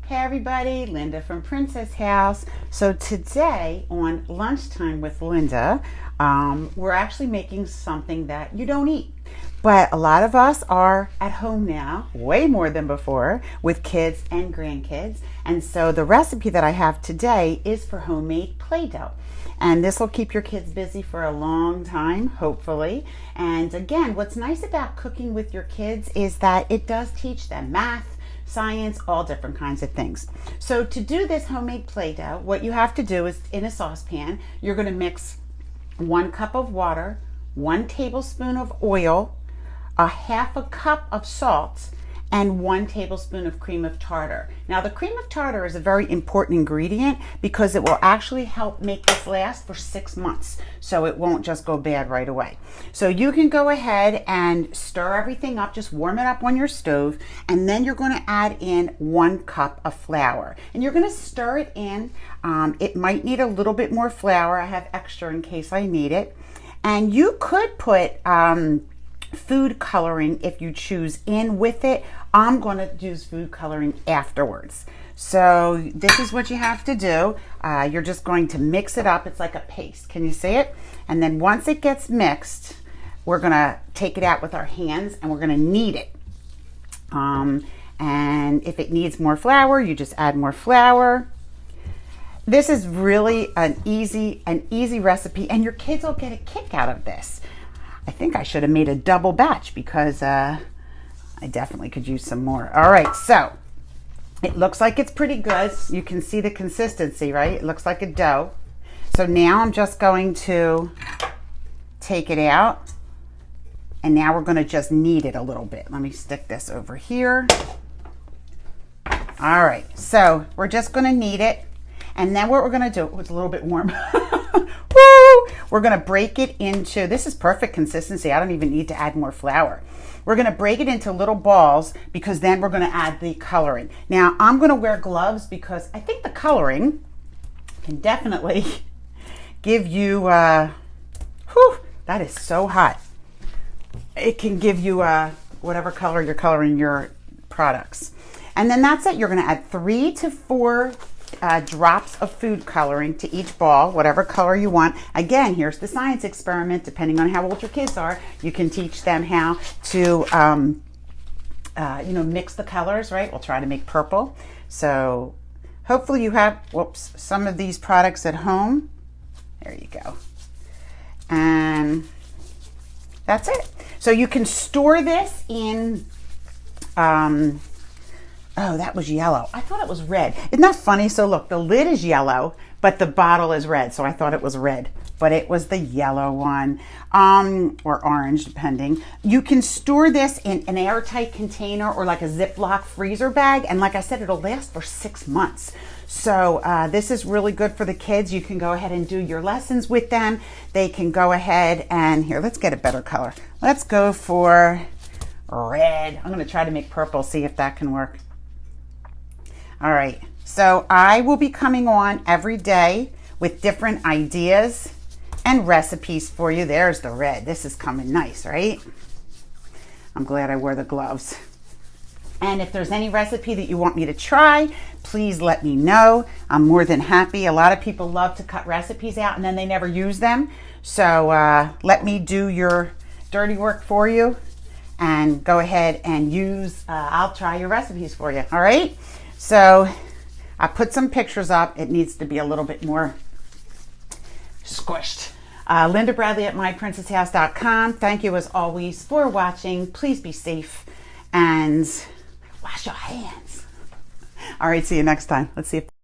Hey everybody, Linda from Princess House. So today on Lunchtime with Linda, we're actually making something that you don't eat. But a lot of us are at home now, way more than before, with kids and grandkids. And so the recipe that I have today is for homemade Play-Doh. And this will keep your kids busy for a long time, hopefully. And again, what's nice about cooking with your kids is that it does teach them math, science, all different kinds of things. So to do this homemade Play-Doh, what you have to do is in a saucepan, you're going to mix 1 cup of water, 1 tablespoon of oil, a half a cup of salt, and 1 tablespoon of cream of tartar. Now the cream of tartar is a very important ingredient because it will actually help make this last for 6 months, so it won't just go bad right away. So you can go ahead and stir everything up, just warm it up on your stove, and then you're going to add in 1 cup of flour. And you're going to stir it in. It might need a little bit more flour. I have extra in case I need it. And you could put food coloring if you choose in with it. I'm going to use food coloring afterwards. So this is what you have to do. You're just going to mix it up. It's like a paste. Can you see it? And then once it gets mixed, we're going to take it out with our hands and we're going to knead it. And if it needs more flour, you just add more flour. This is really an easy recipe, and your kids will get a kick out of this. I think I should have made a double batch because I definitely could use some more. All right, so it looks like it's pretty good. You can see the consistency, right? It looks like a dough. So now I'm just going to take it out, and now we're going to just knead it a little bit. Let me stick this over here. All right, so we're just going to knead it, and then what we're going to do, oh, it's a little bit warm. Woo! We're going to break it into, this is perfect consistency. I don't even need to add more flour. We're going to break it into little balls because then we're going to add the coloring. Now, I'm going to wear gloves because I think the coloring can definitely give you, whew, that is so hot. It can give you whatever color you're coloring your products. And then that's it. You're going to add 3 to 4 drops of food coloring to each ball, whatever color you want. Again, here's the science experiment. Depending on how old your kids are, you can teach them how to mix the colors, right? We'll try to make purple. So hopefully you have some of these products at home. There you go. And that's it. So you can store this in oh, that was yellow. I thought it was red. Isn't that funny? So look, the lid is yellow, but the bottle is red. So I thought it was red, but it was the yellow one, or orange, depending. You can store this in an airtight container or like a Ziploc freezer bag. And like I said, it'll last for 6 months. So this is really good for the kids. You can go ahead and do your lessons with them. They can go ahead and, here, let's get a better color. Let's go for red. I'm gonna try to make purple, see if that can work. All right, so I will be coming on every day with different ideas and recipes for you. There's the red. This is coming nice, right? I'm glad I wore the gloves. And if there's any recipe that you want me to try, please let me know. I'm more than happy. A lot of people love to cut recipes out and then they never use them. So let me do your dirty work for you and go ahead and use, I'll try your recipes for you, all right? So I put some pictures up. It needs to be a little bit more squished. Lindabradley at myprincesshouse.com. Thank you as always for watching. Please be safe and wash your hands. All right, see you next time. Let's see if